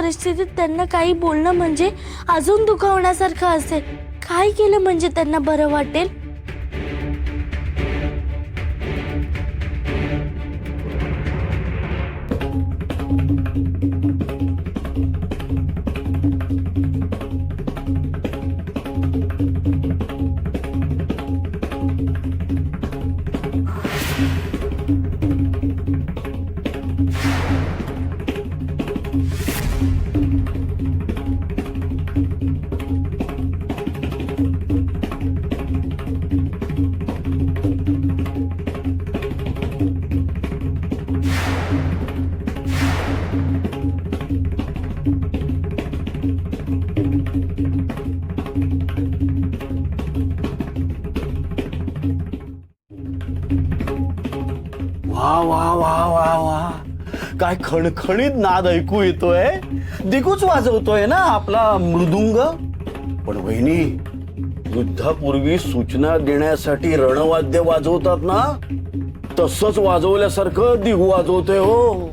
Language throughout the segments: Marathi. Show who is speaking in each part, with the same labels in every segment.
Speaker 1: परिस्थितीत त्यांना काही बोलणं म्हणजे अजून दुखावण्यासारखं असेल. काय केलं म्हणजे त्यांना बरं वाटेल?
Speaker 2: वा वा वा वा वा, काय खणखणीत नाद ऐकू येतोय. दिगूच वाजवतोय ना आपला मृदुंग. पण वहिनी, युद्धापूर्वी सूचना देण्यासाठी रणवाद्य वाजवतात ना, तसंच वाजवल्यासारखं दिगू वाजवतोय हो.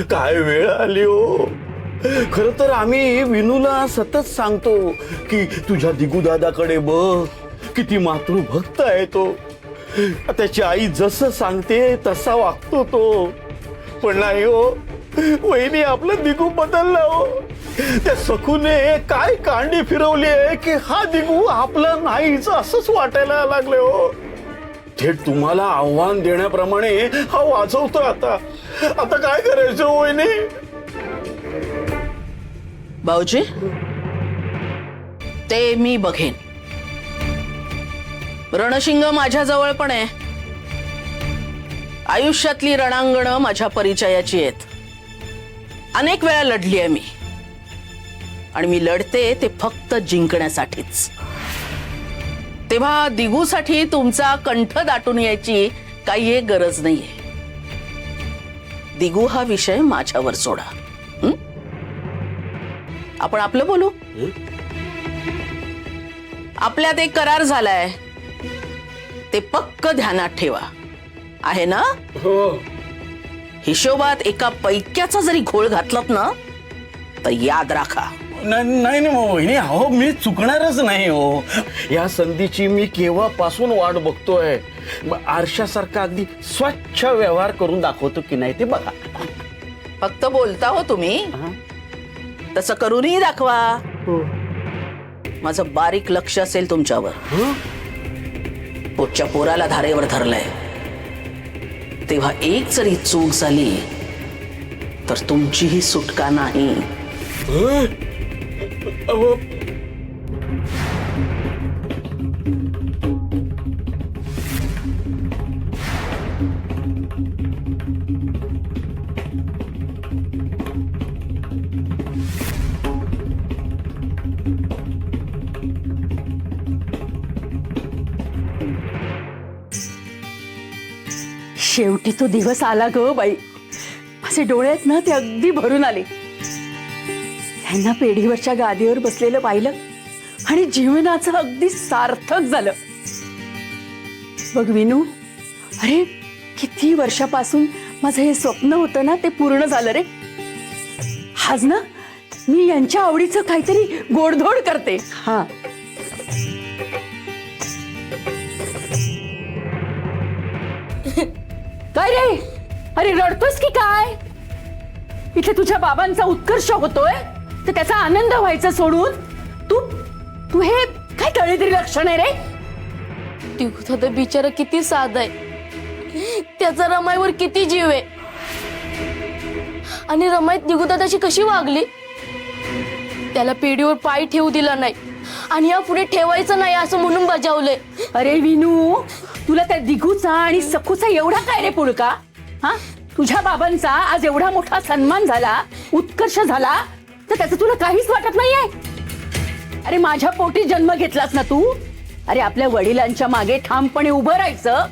Speaker 2: काय वेळ आली हो. खर तर आम्ही विनूला सतत सांगतो की तुझ्या दिगू दादाकडे बघ, किती मातृभक्त आहे तो. त्याची आई जसं सांगते तसा वागतो तो. पण नाही हो वहिनी, आपलं दिगू बदलला हो. त्या सखूने काय कांडी फिरवली आहे की हा दिगू आपला नाहीच असंच वाटायला लागले हो. थेट तुम्हाला आव्हान देण्याप्रमाणे हा वाजवतो. आता आता काय करायचं हो वहिनी?
Speaker 3: भाऊजी, ते मी बघेन. रणशिंग माझ्याजवळ पण आहे. आयुष्यातली रणांगणं माझ्या परिचयाची आहेत. अनेक वेळा लढली आहे मी, आणि मी लढते ते फक्त जिंकण्यासाठीच. तेव्हा दिगूसाठी तुमचा कंठ दाटून यायची काही एक गरज नाहीये. दिगू हा विषय माझ्यावर सोडा. आपण आपलं बोलू. आपल्यात एक करार झालाय, ते पक्क ध्यानात ठेवा. आहे ना?
Speaker 2: हो.
Speaker 3: हिशोबात एका पैक्याचा जरी घोळ घातलात ना, तर याद राखा.
Speaker 2: नाही नाही वहिनी, अहो मी चुकणारच नाही हो. या संधीची मी केव्हापासून वाट बघतोय. आरशासारखा अगदी स्वच्छ व्यवहार करून दाखवतो की नाही ते बघा.
Speaker 3: फक्त बोलता हो तुम्ही, तसं करूनही दाखवा. माझं बारीक लक्ष असेल तुमच्यावर. पोटच्या पोराला धारेवर धरलंय, तेव्हा एक जरी चूक झाली तर तुमचीही सुटका नाही.
Speaker 4: शेवटी तो दिवस आला ग बाई. माझे डोळे आहेत ना, ते अगदी भरून आले. त्यांना पेढीवरच्या गादीवर बसलेलं पाहिलं आणि जीवनाचं अगदी सार्थक झालं. बघ विनू, अरे किती वर्षापासून माझं हे स्वप्न होतं ना, ते पूर्ण झालं रे. आज ना मी यांच्या आवडीचं काहीतरी गोडधोड करते. हा, काय रे? अरे रडतोस की काय? इथे तुझ्या बाबांचा उत्कर्ष होतोय, तर त्याचा आनंद व्हायचा सोडून तू तू हे काय तळेतरी लक्षण आहे रे?
Speaker 1: दिगू दादा बिचारा किती साधा आहे. त्याचा रमाईवर किती जीव आहे. आणि रमाई दिगू दादाची कशी वागली. त्याला पेढीवर पाय ठेवू दिला नाही आणि या पुढे ठेवायचं नाही असं म्हणून बजावलंय.
Speaker 4: अरे विनू, तुला त्या दिगूचा आणि सखूचा एवढा काय रे पुळका? हा, तुझ्या बाबांचा आज एवढा मोठा सन्मान झाला, उत्कर्ष झाला, तर त्याचं तुला काहीच वाटत नाहीये? अरे माझ्या पोटी जन्म घेतलास ना तू. अरे आपल्या वडिलांच्या मागे ठामपणे उभं राहायचं,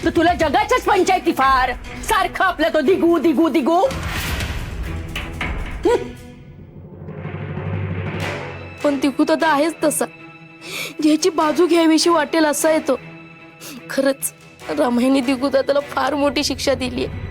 Speaker 4: तर तुला जगाच्याच पंचायती फार. सारखं आपला तो दिगू दिगू दिगू.
Speaker 1: पण दिगू दादा आहेच तसा, ज्याची बाजू घ्यावीशी वाटेल असा आहे तो. खरंच रमाईने दिगू दादाला फार मोठी शिक्षा दिली आहे.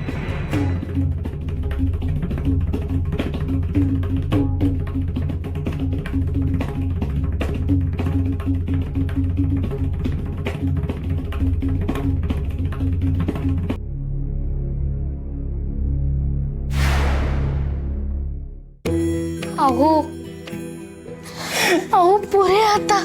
Speaker 1: अहो अहो पुरे आता